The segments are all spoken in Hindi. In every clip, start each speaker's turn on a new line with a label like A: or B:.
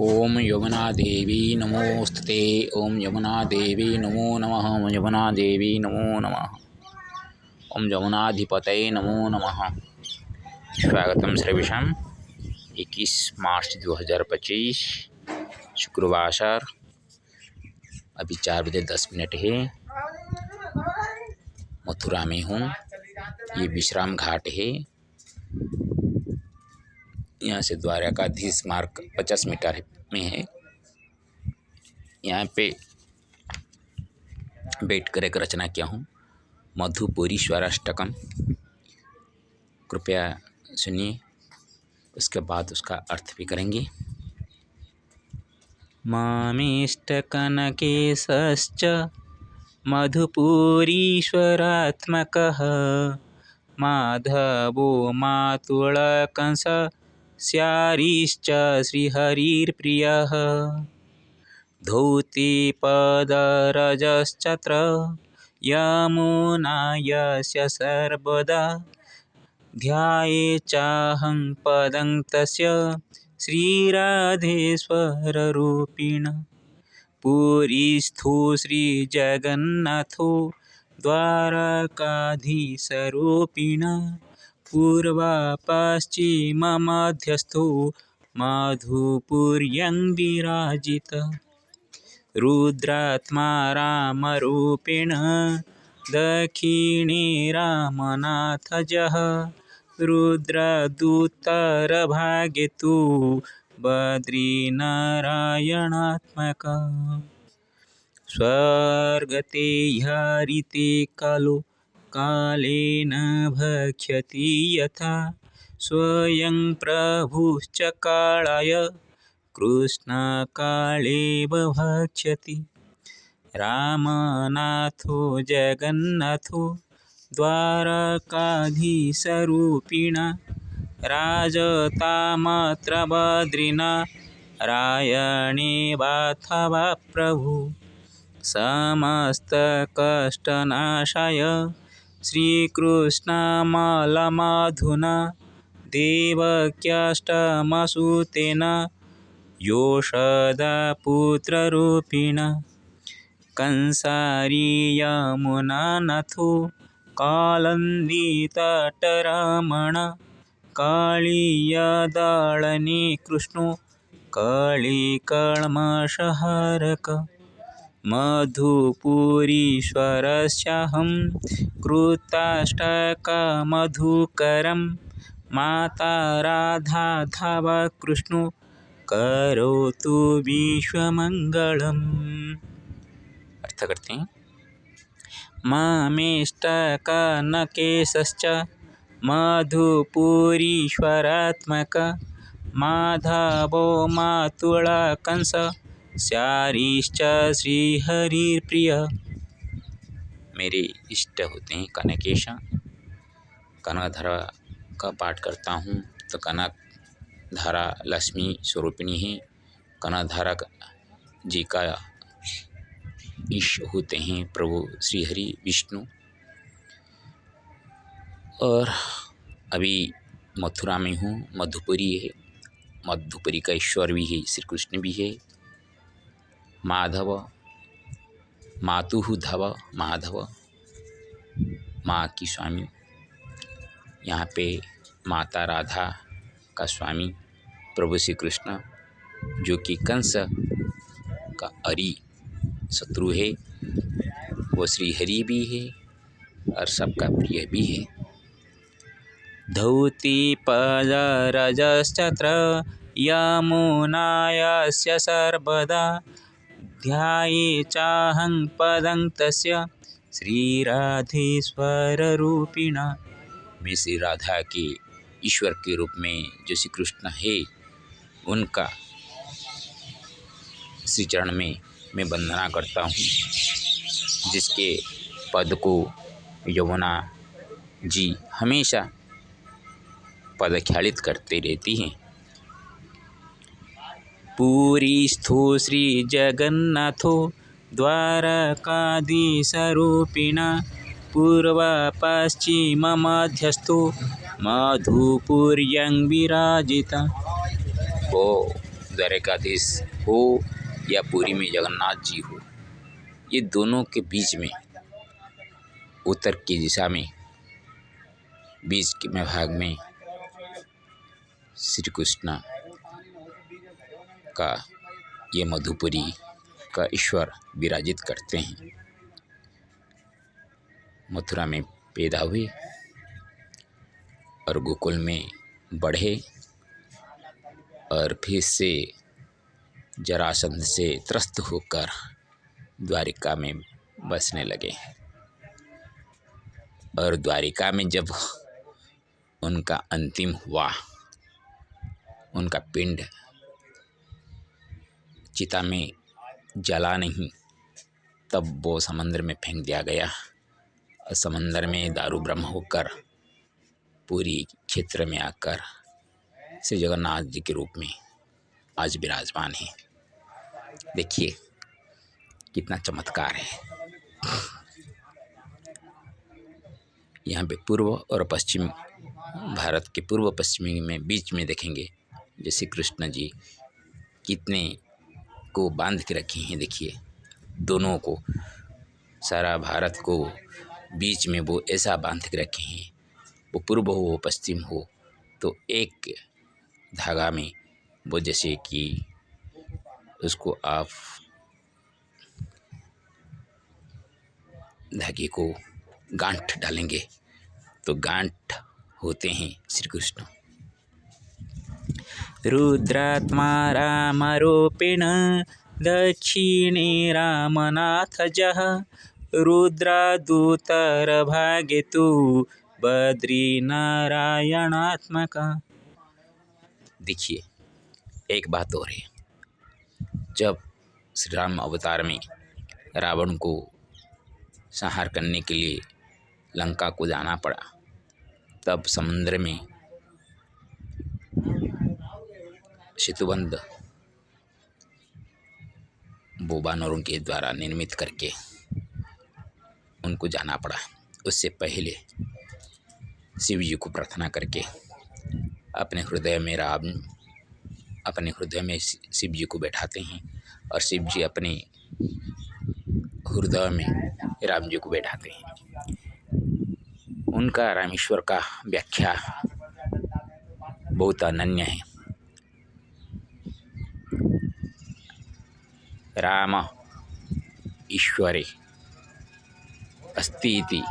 A: ओम यमुना देवी नमोस्तुते। ओम यमुना देवी नमो नमः। ओम यमुना देवी नमो नमः। ओम यमुनाधिपतये नमो नमः। स्वागतम सर्वेषां। 21 मार्च 2025 शुक्रवार। अभी 4:10 है। मथुरा में हूँ। ये विश्राम घाट है। यहाँ से द्वारकाधीश मार्ग 50 मीटर में है। यहाँ पे बैठकर एक रचना किया हूँ, मधुपुरी स्वराष्टकम। कृपया सुनिए, उसके बाद उसका अर्थ भी करेंगे। मामेष्टकनकेशश्च मधुपुरीश्वरात्मकः माधवो मातुलकंस स्यारीश्च श्रीहरिर्प्रियः धौतिपदरजश्चत्र यमुनायस्य सर्वदा ध्यायेच्चाहं पदं तस्य श्रीराधेश्वररूपिण पुरीस्थो श्रीजगन्नाथो द्वारकाधीशरूपिण पूर्वपश्चिममध्यस्थो मधुपुर्यं विराजितः रुद्रात्मा रामरूपेण दक्षिणे रामनाथजः रुद्रदूतरभागे तु बद्रीनारायणात्मकः स्वर्गते हरिते कालो कालेन भक्ष्यति यथा स्वयं प्रभुश्च कालाय कृष्णकालेव भक्ष्यति रामनाथो जगन्नाथो द्वारकाधीशरूपिण राजतामत्र बद्रीनारायणे वाथवा प्रभु समस्तकष्टनाशाय श्रीकृष्णमलमधुना देवक्यष्टमसुतेन योषदापुत्ररूपिण कंसारीयमुनानाथो कालन्दितटरमण काळीयदळने कृष्णो कलिकल्मषहारक मधुपुरीश्वरस्याहं कृताष्टकमधुकरं माता राधाधव कृष्णो करोतु विश्वमंगलम्। अर्थ करते हैं। मामेष्टकनकेशश्च मधुपुरीश्वरात्मक माधवो मातुलकंस स्यारीश्च श्रीहरिप्रिय। मेरे इष्ट होते हैं कनकेश। कनकधारा का पाठ करता हूँ तो कनक धारा लक्ष्मी स्वरूपिणी है। कनकधारा जी का इष्ट होते हैं प्रभु श्री हरि विष्णु। और अभी मथुरा में हूँ। मधुपुरी है। मधुपुरी का ईश्वर भी है, श्री कृष्ण भी है। माधव मातुः धव, माधव माँ की स्वामी। यहाँ पे माता राधा का स्वामी प्रभु श्री कृष्ण, जो कि कंस का अरि शत्रु है, वो श्री हरि भी है और सबका प्रिय भी है। धौतिपदरजश्चत्र यमुनायस्य सर्वदा ध्यायेच्चाहं पदं तस्य श्रीराधेश्वररूपिण। मैं श्री राधा के ईश्वर के रूप में जो श्री कृष्ण है, उनका श्री चरण में मैं वंदना करता हूँ, जिसके पद को यमुना जी हमेशा पदख्यालित करते रहती हैं। पुरीस्थो श्री जगन्नाथो द्वारकाधीशरूपिण पूर्वपश्चिममध्यस्थो मधुपुर्यं विराजितः। वो द्वारकाधीश हो या पुरी में जगन्नाथ जी हो, ये दोनों के बीच में उत्तर की दिशा में बीच के में भाग में श्री कृष्ण का ये मधुपुरी का ईश्वर विराजित करते हैं। मथुरा में पैदा हुए और गोकुल में बढ़े और फिर से जरासंध से त्रस्त होकर द्वारिका में बसने लगे। और द्वारिका में जब उनका अंतिम हुआ, उनका पिंड चिता में जला नहीं, तब वो समंदर में फेंक दिया गया और समंदर में दारू ब्रह्म होकर पूरी क्षेत्र में आकर श्री जगन्नाथ जी के रूप में आज विराजमान है। देखिए कितना चमत्कार है। यहाँ पे पूर्व और पश्चिम, भारत के पूर्व पश्चिमी में बीच में देखेंगे जैसे कृष्ण जी कितने को बांध के रखे हैं। देखिए दोनों को, सारा भारत को बीच में वो ऐसा बांध के रखे हैं। वो पूर्व हो पश्चिम हो तो एक धागा में वो, जैसे कि उसको आप धागे को गांठ डालेंगे तो गांठ होते हैं श्री कृष्ण। रुद्रात्मा रामारोपेण दक्षिणे रामनाथजः रुद्रादूतरभागे तु बद्रीनारायणात्मका। देखिए एक बात और है, जब श्री राम अवतार में रावण को संहार करने के लिए लंका को जाना पड़ा, तब समुद्र में सेतुबंध वो वानरों के द्वारा निर्मित करके उनको जाना पड़ा। उससे पहले शिव जी को प्रार्थना करके अपने हृदय में शिव जी को बैठाते हैं और शिव जी अपने हृदय में राम जी को बैठाते हैं। उनका रामेश्वर का व्याख्या बहुत अनन्य है। राम ईश्वरे अस्ति इति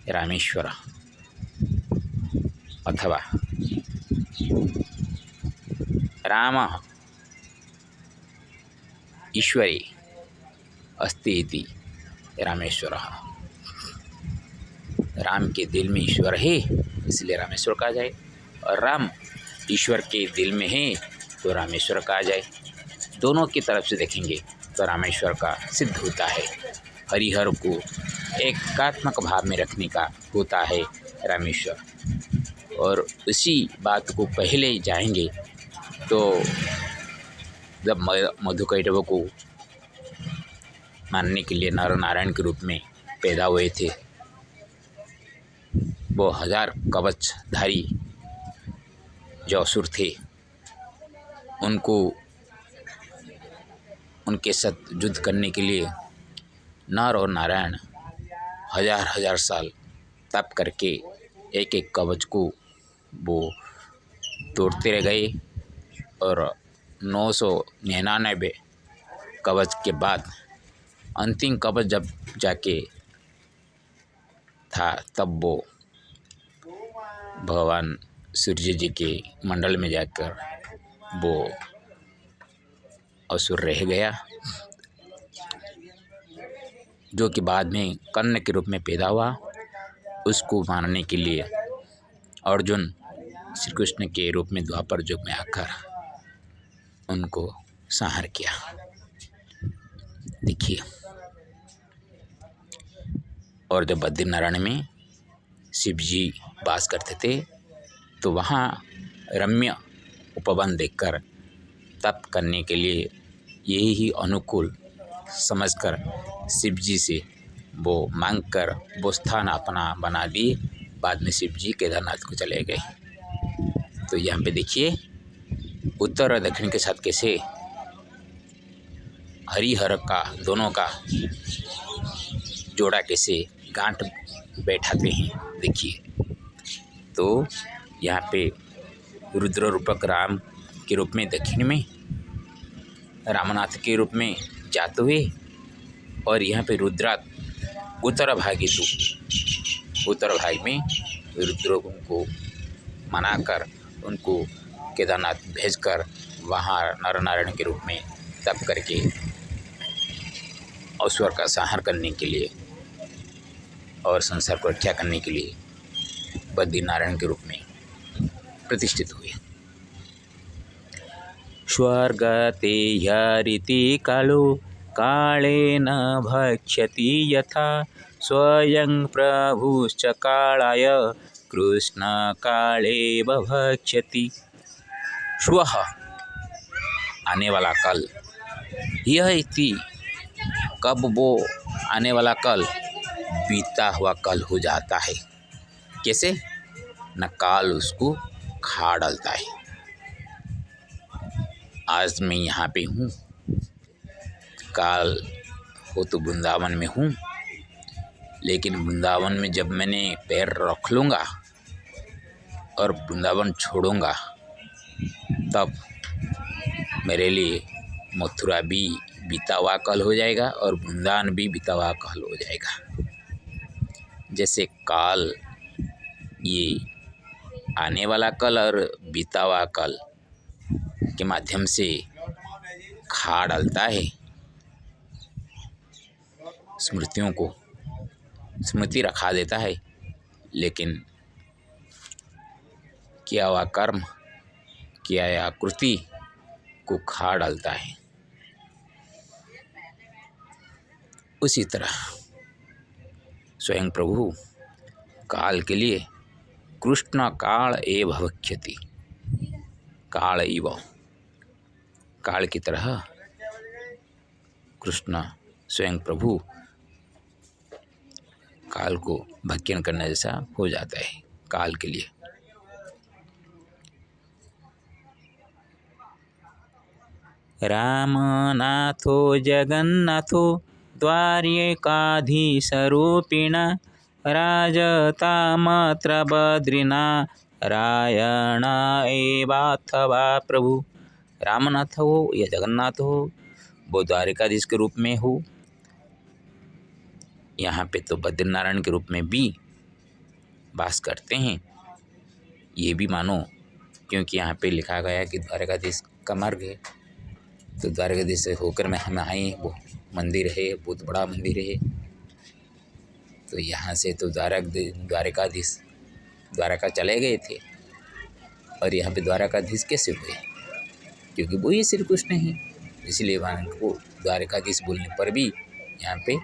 A: रामेश्वर, अथवा राम ईश्वरे अस्ति इति रामेश्वर। राम के दिल में ईश्वर है इसलिए रामेश्वर कहा जाए, और राम ईश्वर के दिल में है तो रामेश्वर कहा जाए। दोनों की तरफ से देखेंगे तो रामेश्वर का सिद्ध होता है। हरिहर को एकात्मक भाव में रखने का होता है रामेश्वर। और उसी बात को पहले जाएंगे तो जब मधुकैटभ को मारने के लिए नर नारायण के रूप में पैदा हुए थे, वो 1000 कवचधारी जो असुर थे, उनको उनके साथ युद्ध करने के लिए नर और नारायण 1000 साल तप करके एक एक कवच को वो तोड़ते रह गए। और 999 कवच के बाद अंतिम कवच जब जाके था, तब वो भगवान सूर्य जी के मंडल में जाकर वो असुर रह गया, जो कि बाद में कर्ण के रूप में पैदा हुआ। उसको मारने के लिए अर्जुन श्री कृष्ण के रूप में द्वापर युग में आकर उनको संहार किया। देखिए, और जब बद्रीनारायण में शिव जी वास करते थे तो वहाँ रम्य उपवन देखकर तप करने के लिए यही ही अनुकूल समझकर शिव जी से वो मांग कर वो स्थान अपना बना दिए। बाद में शिव जी केदारनाथ को चले गए। तो यहाँ पे देखिए उत्तर और दक्षिण के साथ कैसे हरिहर का दोनों का जोड़ा कैसे गांठ बैठाते हैं देखिए। तो यहाँ पे रुद्र रूपक राम के रूप में दक्षिण में, रामनाथ के रूप में जाते हुए, और यहाँ पे रुद्रात उत्तर भागी तो उत्तर भाग में रुद्रों को मनाकर उनको केदारनाथ भेजकर वहाँ नर नारायण के रूप में तप करके असुर का संहार करने के लिए और संसार को रक्षा करने के लिए बद्रीनारायण के रूप में प्रतिष्ठित हुए। स्वर्गते ह्यरिति कालो कालेन भक्ष्यति यथा स्वयं प्रभुश्च कालाय कृष्ण काले भक्ष्यति। श्वः आने वाला कल, यह इति कब वो आने वाला कल बीता हुआ कल हो जाता है। कैसे? न काल उसको खा डालता है। आज मैं यहाँ पे हूँ, काल हो तो वृंदावन में हूँ, लेकिन वृंदावन में जब मैंने पैर रख लूँगा और वृंदावन छोड़ूँगा तब मेरे लिए मथुरा भी बीता हुआ कल हो जाएगा और वृंदावन भी बीता हुआ कल हो जाएगा। जैसे काल ये आने वाला कल और बीता हुआ कल के माध्यम से खा डालता है स्मृतियों को, स्मृति रखा देता है, लेकिन किया हुआ कर्म, किया हुआ कृति को खा डालता है। उसी तरह स्वयं प्रभु काल के लिए कृष्ण काल एव भक्ष्यति, काल इव, काल की तरह कृष्ण स्वयं प्रभु काल को भक्षण करने जैसा हो जाता है काल के लिए। रामनाथो जगन्नाथो द्वारिकाधीशरूपिण राजतामत्र बद्रीनारायण एवाथवा प्रभु। रामनाथ हो या जगन्नाथ हो, वो द्वारिकाधीश के रूप में हो, यहाँ पे तो बद्रीनारायण के रूप में भी वास करते हैं, ये भी मानो, क्योंकि यहाँ पे लिखा गया कि द्वारिकाधीश का मार्ग है। तो द्वारिकाधीश से होकर में हम आए, वो मंदिर है, बहुत बड़ा मंदिर है। तो यहाँ से तो द्वारिकाधीश द्वारका चले गए थे, और यहाँ पे द्वारकाधीश कैसे हुए? क्योंकि वो ही श्री कृष्ण हैं, इसलिए वहाँ को द्वारकाधीश बोलने पर भी यहाँ पे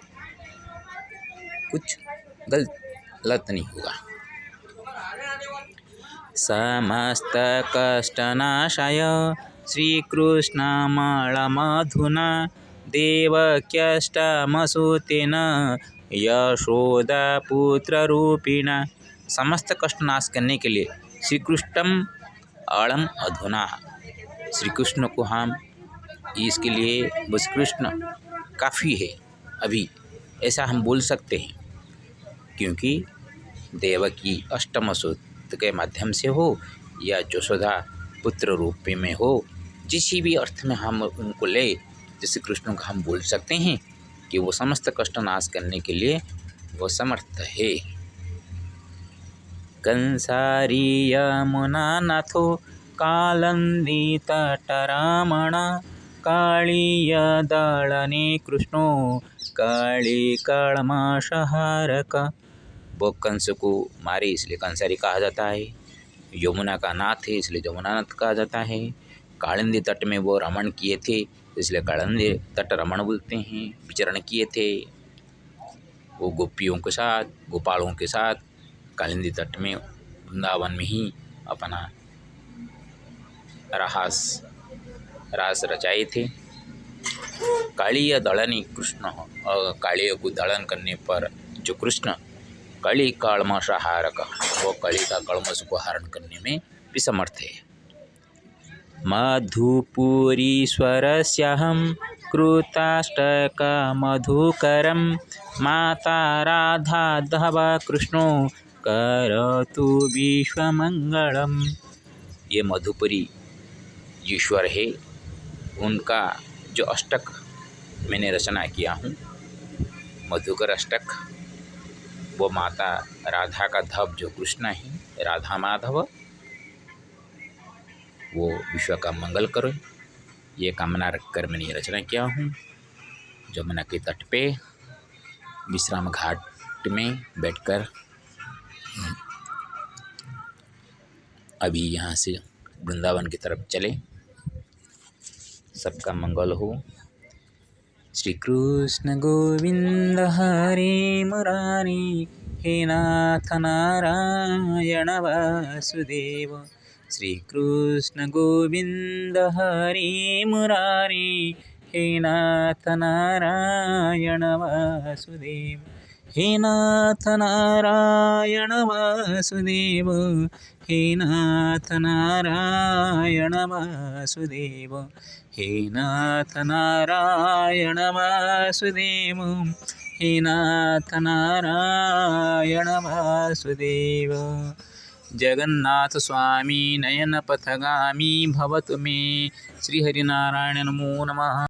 A: कुछ गलत नहीं होगा। समस्त कष्टनाशाय श्रीकृष्णमलमधुना देवक्यष्टमसुतेन यशोदापुत्ररूपिणा। समस्त कष्ट नाश करने के लिए श्री कृष्णम अलम अधुना, श्री कृष्ण को हम इसके लिए बस कृष्ण काफ़ी है अभी, ऐसा हम बोल सकते हैं, क्योंकि देवकी अष्टमसुत के माध्यम से हो या यशोदा पुत्र रूप में हो, जिस भी अर्थ में हम उनको ले, जैसे कृष्ण को हम बोल सकते हैं कि वो समस्त कष्ट नाश करने के लिए वो समर्थ है। कंसारी यमुना नाथो कालंदी तटरामण कालीय दलने कृष्णो काली कलमशहारक। वो कंस को मारे इसलिए कंसारी कहा जाता है, यमुना का नाथ है इसलिए यमुनानाथ कहा जाता है, कालिंदी तट में वो रमण किए थे इसलिए कालिंदी तट रमण बोलते हैं, विचरण किए थे वो गोपियों के साथ, गोपालों के साथ कालिंदी तट में वृंदावन में ही अपना रास रचाए थे। कालीय दलनी कृष्ण, और कालीय को दलन करने पर जो कृष्ण कली कलमशहारक, वो कली का कलमश को हरण करने में भी समर्थ है। मधुपुरीश्वरस्याहं कृताष्टकमधुकरं माता राधाधव कृष्णो करतु विश्वमंगलम। ये मधुपुरी ईश्वर है, उनका जो अष्टक मैंने रचना किया हूँ, मधुकर अष्टक, वो माता राधा का धव जो कृष्ण है, राधा माधव, वो विश्व का मंगल करो, ये कामना रखकर मैंने ये रचना किया हूँ। जमुना के तट पे विश्राम घाट में बैठकर अभी यहाँ से वृंदावन की तरफ चले। सबका मंगल हो। श्री कृष्ण गोविंद हरे मुरारी, हे नाथ नारायण वासुदेव। श्री कृष्ण गोविंद हरे मुरारी, हे नाथ नारायण वासुदेव। हे नाथ नारायण वासुदेव, हे नाथ नारायण वासुदेव, हे नाथ नारायण वासुदेव, हे नाथ नारायण वासुदेव। जगन्नाथ स्वामी नयन पथगामी भवतु मे। श्री हरिनारायण नमो नमः।